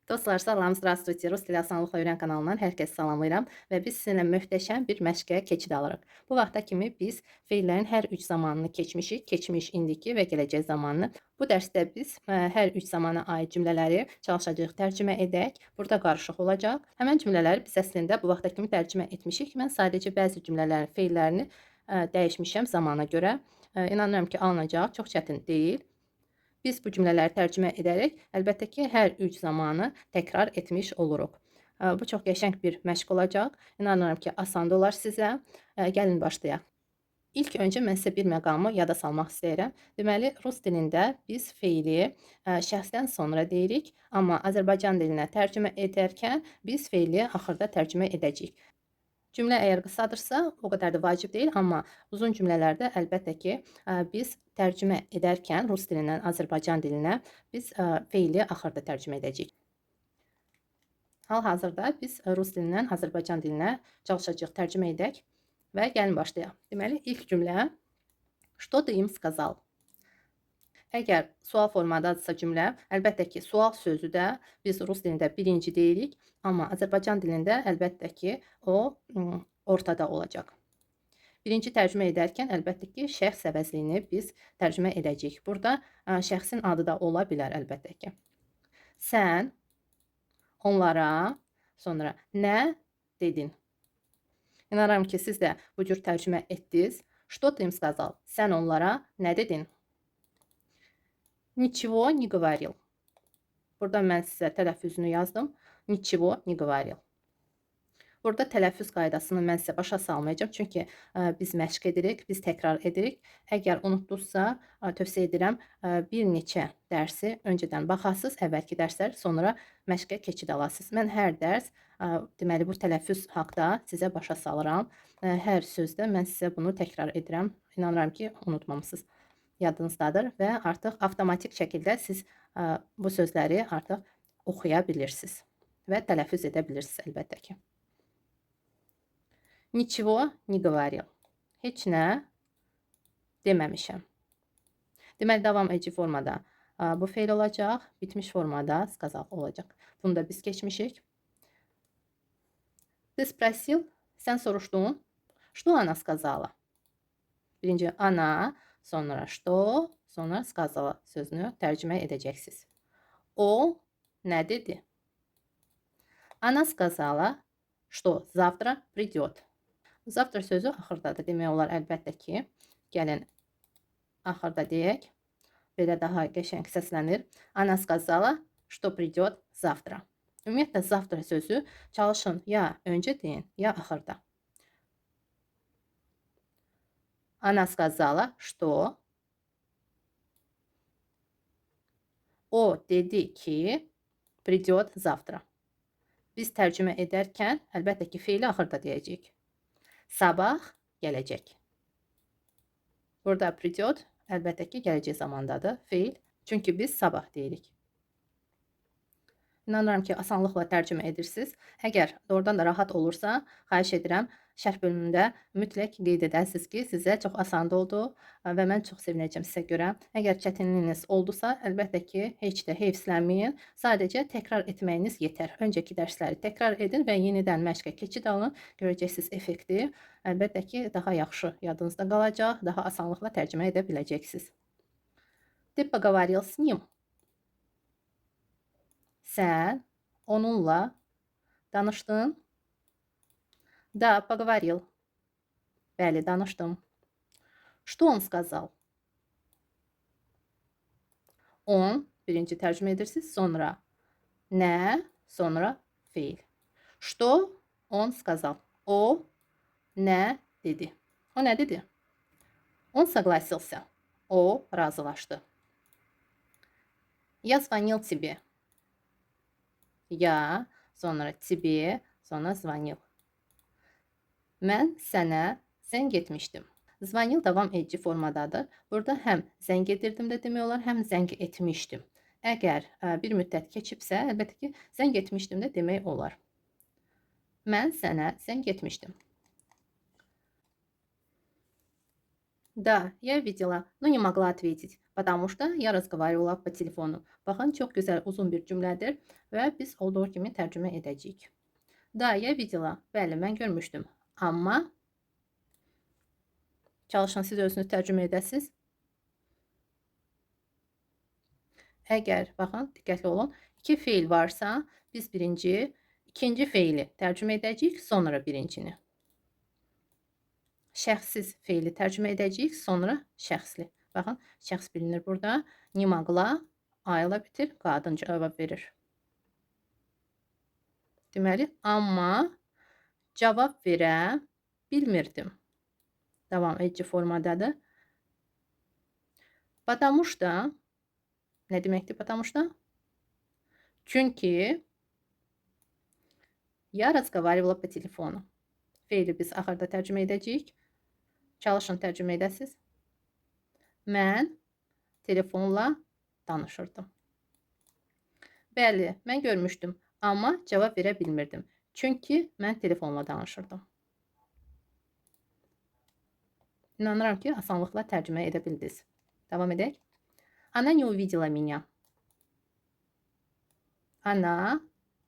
Dostlar, salam, здравствуйте. Rus dili asanlıqla öyrən kanalından hər kəsi salamlayıram və biz sizinlə möhtəşəm bir məşqə keçid alırıq. Bu vaxta kimi biz feillərin hər üç zamanını keçmişik, keçmiş, indiki və gələcək zamanını. Bu dərsdə biz hər üç zamana aid cümlələri çalışacağıq tərcümə edək. Burada qarışıq olacaq. Həmən cümlələri biz əslində bu vaxta kimi tərcümə etmişik. Mən sadəcə bəzi cümlələrin feillərini dəyişmişəm zamana görə. İnanıram ki, alınacaq. Çox çətin deyil. Biz bu cümlələri tərcümə edərək, əlbəttə ki, hər üç zamanı təkrar etmiş oluruq. Bu çox qəşəng bir məşq olacaq. İnanıram ki, asan da olar sizə. Gəlin başlayaq. İlk öncə mən sizə bir məqamı yada salmaq istəyirəm. Deməli, rus dilində biz feili şəxsdən sonra deyirik, amma Azərbaycan dilinə tərcümə edərkən biz feili axırda tərcümə edəcəyik. Cümlə əgər qısadırsa, o qədər də vacib deyil, amma uzun cümlələrdə əlbəttə ki, biz tərcümə edərkən rus dilindən Azərbaycan dilinə biz feili axırda tərcümə edəcəyik. Hal-hazırda biz rus dilindən Azərbaycan dilinə çalışacağıq, tərcümə edək və gəlin başlayaq. Deməli, ilk cümlə "Что ты им сказал?" Əgər sual formadadırsa cümlə, əlbəttə ki, sual sözü də biz rus dilində birinci deyirik, amma Azərbaycan dilində əlbəttə ki, o ortada olacaq. Birinci tərcümə edərkən əlbəttə ki, şəxs əvəzliyini biz tərcümə edəcəyik. Burada şəxsin adı da ola bilər əlbəttə ki. Sən onlara sonra nə dedin? İnanıram ki, siz də bu cür tərcümə etdiniz. Что ты им сказал? Sən onlara nə dedin? Nичего не говорил. Burada mən sizə tələffüzünü yazdım. Nичего не говорил. Burada tələffüz qaydasını mən sizə başa salmayacağım. Çünki biz məşq edirik, biz təkrar edirik. Əgər unutdunuzsa, tövsiyə edirəm, bir neçə dərsi öncədən baxasınız, əvvəlki dərslər, sonra məşqə keçid alasınız. Mən hər dərs, deməli, bu tələffüz haqda sizə başa salıram. Hər sözdə mən sizə bunu təkrar edirəm. İnanıram ki, unutmamısınız. Yadınızdadır və artıq avtomatik şəkildə siz bu sözləri artıq oxuya bilirsiniz və tələffüz edə bilirsiniz əlbəttə ki. Nичего не говорил. Heç nə deməmişəm. Deməli, davam edici formada bu feil olacaq, bitmiş formada сказал olacaq. Bunu da biz keçmişik. Ты спросил, sən soruşdun. Что она сказала? Birinci ana, sonra что, sonra сказала sözünü tərcümə edəcəksiniz. O nə dedi? Она сказала, что завтра придет. Завтра sözü axırdadır. Demək olar əlbəttə ki, gəlin axırda deyək. Belə daha qəşəng səslənir. Она сказала, что придет завтра. Ümumiyyətlə, завтра sözü çalışın ya öncə deyin, ya axırda. Она сказала, что o dedi ki придет завтра. Biz tərcümə edərkən əlbəttə ki, feili axırda deyəcəyik. Sabah gələcək. Burada придет əlbəttə ki, gələcək zamandadır feil. Çünki biz sabah deyirik. İnanıram ki, asanlıqla tərcümə edirsiniz. Əgər doğrudan da rahat olursa, xahiş edirəm, şərh bölümündə mütləq qeyd edəsiniz ki, sizə çox asan oldu və mən çox sevinəcəm sizə görə. Əgər çətinliyiniz oldusa, əlbəttə ki, heç də heyfslənməyin. Sadəcə təkrar etməyiniz yetər. Öncəki dərsləri təkrar edin və yenidən məşqə keçid alın. Görəcəksiniz effekti. Əlbəttə ki, daha yaxşı yadınızda qalacaq, daha asanlıqla tərcümə edə biləcəksiniz. Ты поговорил с ним. Sən onunla danışdın? Да, поговорил. Bəli, danışdım. Что он сказал? On, birinci tərcümə edirsiniz, sonra nə, sonra feil. Что он сказал? O nə dedi? O nə dedi? Он согласился. O razılaşdı. Я звонил тебе. Ya, sonra тебе, sonra звонил. Mən sənə zəng etmişdim. Звонил davam edici formadadır. Burada həm zəng edirdim də demək olar, həm zəng etmişdim. Əgər bir müddət keçibsə, əlbəttə ki, zəng etmişdim də demək olar. Mən sənə zəng etmişdim. Да, я видела, но не могла ответить. Потому что я разговаривала по telefonu. Baxın, çox gözəl uzun bir cümlədir və biz olduğu kimi tərcümə edəcəyik. Da, я видела. Bəli, mən görmüşdüm. Amma çalışın siz özünüz tərcümə edəsiniz. Əgər, baxın, diqqətli olun, iki feil varsa, biz ikinci feili tərcümə edəcəyik, sonra birincini. Şəxssiz feili tərcümə edəcəyik, sonra şəxsli. Baxın, şəxs bilinir burada. Не могла, ayla bitir, qadın cavab verir. Deməli, amma cavab verə bilmirdim. Davam edici formadadır. Потому что, nə deməkdir потому что? Çünki я разговаривала по телефону. Feili biz axırda tərcümə edəcəyik. Çalışın tərcümə edəsiniz. Mən telefonla danışırdım. Bəli, mən görmüşdüm, amma cavab verə bilmirdim. Çünki mən telefonla danışırdım. İnanıram ki, asanlıqla tərcümə edə bildiniz. Davam edək. Она не увидела меня. Она,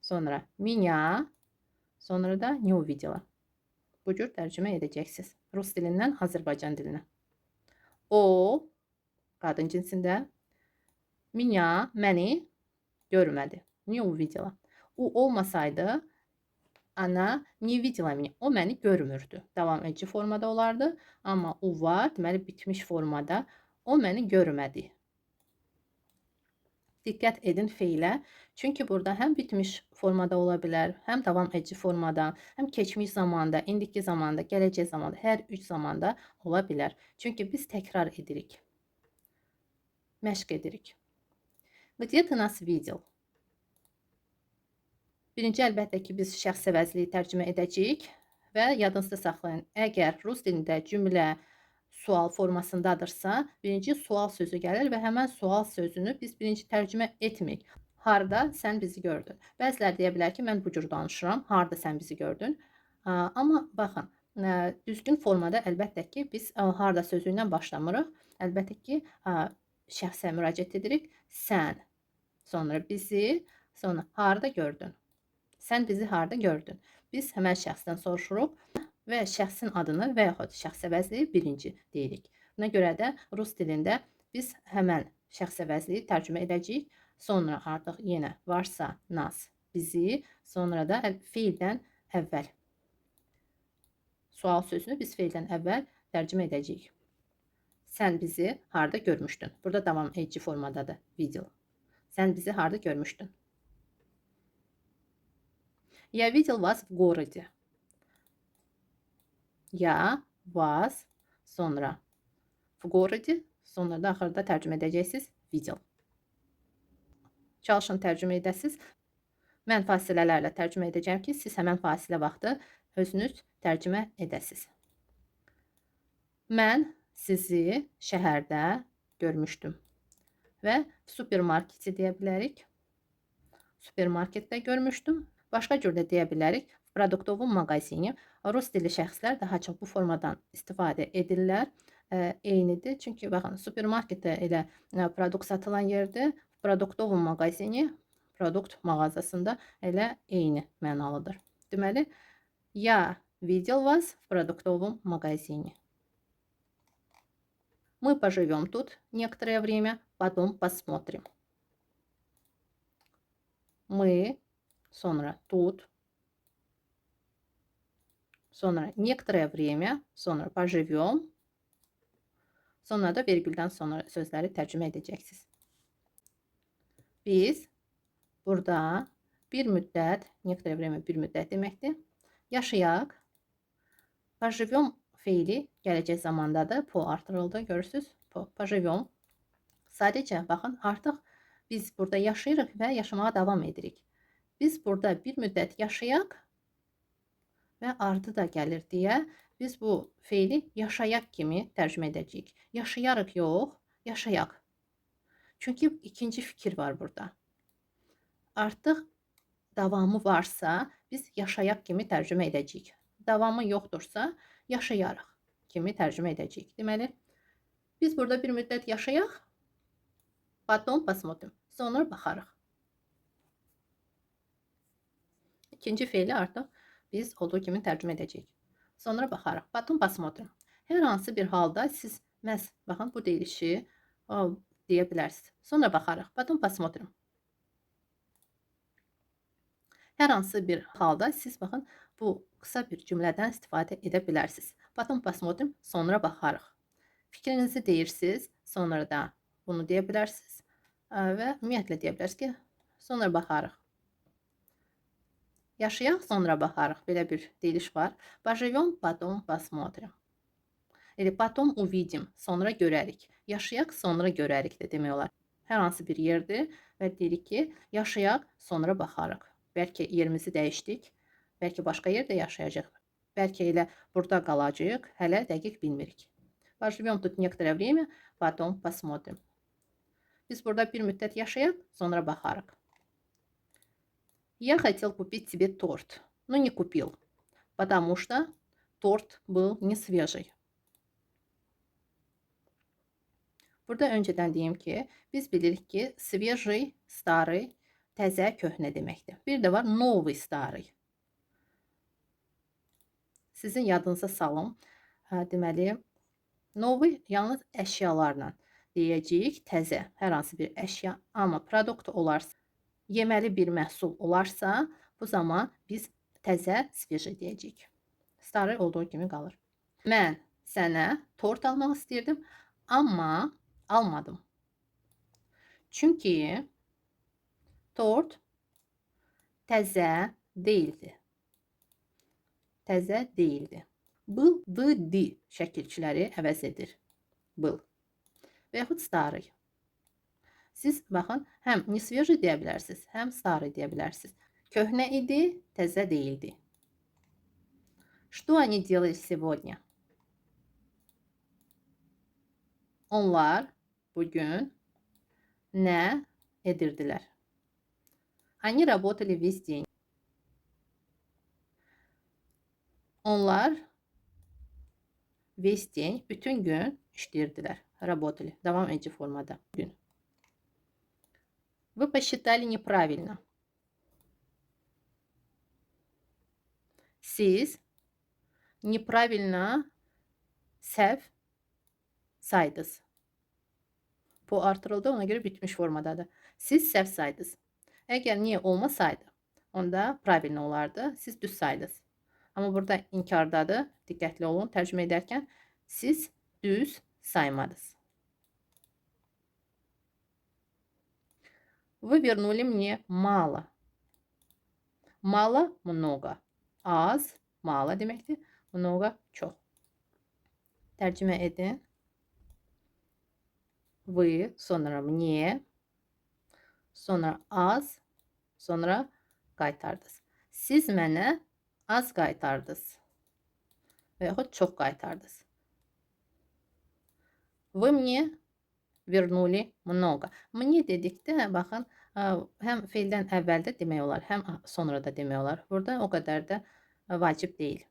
sonra меня, sonra da не увидела. Bu cür tərcümə edəcəksiniz. Rus dilindən Azərbaycan dilinə. O, qadın cinsində, меня, məni görmədi. Не увидела. O olmasaydı, ana не видела меня. O məni görmürdü. Davam edici formada olardı. Amma o var, deməli bitmiş formada. O məni görmədi. Diqqət edin feilə. Çünki burada həm bitmiş formada ola bilər, həm davam edici formada, həm keçmiş zamanda, indiki zamanda, gələcək zamanda, hər üç zamanda ola bilər. Çünki biz təkrar edirik. Məşq edirik. Где ты нас видел? Birinci əlbəttə ki, biz şəxs əvəzliyi tərcümə edəcəyik və yadınızda saxlayın. Əgər rus dilində cümlə sual formasındadırsa, birinci sual sözü gəlir və həmən sual sözünü biz birinci tərcümə etmirik. Harda sən bizi gördün? Bəziləri deyə bilər ki, mən bu cür danışıram. Harda sən bizi gördün? Amma baxın, düzgün formada əlbəttə ki, biz harda sözü ilə başlamırıq. Əlbəttə ki, şəxsə müraciət edirik. Sən, sonra bizi, sonra harda gördün? Sən bizi harda gördün? Biz həmən şəxsdən soruşuruq və şəxsin adını və yaxud şəxs əvəzliyi birinci deyirik. Buna görə də rus dilində biz həmən şəxs əvəzliyi tərcümə edəcəyik. Sonra artıq yenə varsa nas, bizi, sonra da feildən əvvəl. Sual sözünü biz feildən əvvəl tərcümə edəcəyik. Sən bizi harda görmüşdün? Burada davam edici formadadır. Video. Sən bizi harda görmüşdün? Я видел вас в городе. Ya, was, sonra в gороде, sonra da axırda tərcümə edəcəksiniz. Видел. Çalışın tərcümə edəsiniz. Mən fasilələrlə tərcümə edəcəm ki, siz həmən fasilə vaxtı özünüz tərcümə edəsiniz. Mən sizi şəhərdə görmüşdüm. Və supermarketi deyə bilərik. Supermarketdə görmüşdüm. Başqa cür də deyə bilərik. В продуктовом магазине. Rus dili şəxslər daha çox bu formadan istifadə edirlər. Eynidir. Çünki baxın, supermarketdə elə produkt satılan yerdə, в продуктовом магазине, produkt mağazasında elə eyni mənalıdır. Deməli, я видел вас в продуктовом магазине. Мы поживем тут некоторое время, потом посмотрим. Мы, sonra тут, sonra некоторое время, sonra pоживем, sonra da vergüldən sonra sözləri tərcümə edəcəksiniz. Biz burada bir müddət, некоторое время bir müddət deməkdir, yaşayaq. Pоживем feili gələcək zamandadır. Po artırıldı, görürsünüz. Po, pоживем. Sadəcə, baxın, artıq biz burada yaşayırıq və yaşamağa davam edirik. Biz burada bir müddət yaşayaq və ardı da gəlir deyə biz bu feili yaşayaq kimi tərcümə edəcəyik. Yaşayarıq yox, yaşayaq. Çünki ikinci fikir var burada. Artıq davamı varsa biz yaşayaq kimi tərcümə edəcəyik. Davamı yoxdursa yaşayarıq kimi tərcümə edəcəyik. Deməli, biz burada bir müddət yaşayaq Потом посмотрим. Sonra baxarıq. İkinci feili artıq biz olduğu kimi tərcümə edəcəyik. Sonra baxarıq. Потом посмотрим. Hər hansı bir halda siz məhz baxın bu deyilişi deyə bilərsiniz. Sonra baxarıq. Потом посмотрим. Hər hansı bir halda siz baxın bu qısa bir cümlədən istifadə edə bilərsiniz. Потом посмотрим, sonra baxarıq. Fikrinizi deyirsiniz, sonra da bunu deyə bilərsiniz və ümumiyyətlə deyə bilərsiniz ki, sonra baxarıq. Yaşayaq, sonra baxarıq. Belə bir deyiliş var. Поживем, потом посмотрим. Elə потом увидим, sonra görərik. Yaşayaq, sonra görərik də demək olar. Hər hansı bir yerdir və deyirik ki, yaşayaq, sonra baxarıq. Bəlkə yerimizi dəyişdik, bəlkə başqa yerdə yaşayacaq, bəlkə elə burada qalacağıq, hələ dəqiq bilmirik. Поживем тут некоторое время, потом посмотрим. Biz burada bir müddət yaşayaq, sonra baxarıq. Я хотел купить тебе торт, но не купил, потому что торт был не свежий. Burada öncədən deyim ki, biz bilirik ki, свежий, старый, təzə, köhnə deməkdir. Bir də var новый, старый. Sizin yadınıza salım. Deməli, новый yalnız əşyalarla deyəcəyik, təzə, hər hansı bir əşya. Amma produkt olarsa, yeməli bir məhsul olarsa, bu zaman biz təzə, свежий deyəcəyik. Старый olduğu kimi qalır. Mən sənə tort almaq istəyirdim, amma almadım. Çünki tort təzə değildi. Təzə değildi. Был, di şəkilçiləri əvəz edir. Был. Və yaxud старый. Siz baxın, həm не свежий deyə bilərsiniz, həm старый deyə bilərsiniz. Köhnə idi, təzə değildi. Что они делали сегодня? Onlar bugün nə edirdilər? Они работали весь день. Onlar весь день, bütün gün işləyirdilər. Работали. Davam edici formada. Gün. Вы посчитали неправильно. Siz neправильно səhv saydınız. Bu artırıldı, ona görə bitmiş formadadır. Siz səhv saydınız. Əgər niyə olmasaydı, onda правильно olardı. Siz düz saydınız. Amma burada inkardadır. Diqqətli olun. Tərcümə edərkən siz düz saymadınız. Вы вернули мне мало. Mало много. Az, mala deməkdir. Много, çox. Tərcümə edin. Вы, sonra мне, sonra az, sonra qaytardınız. Siz mənə az qaytardınız. Və yaxud çox qaytardınız. Вы мне вернули много. Мне dedikdə, baxın, həm feildən əvvəldə demək olar, həm sonra da demək olar. Burada o qədər də vacib deyil.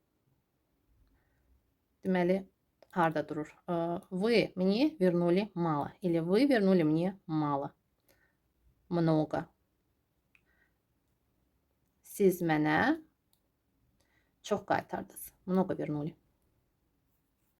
Deməli, harda durur? Вы мне вернули мало. Или вы вернули мне мало. Много. Siz mənə çox qaytardınız. Много вернули.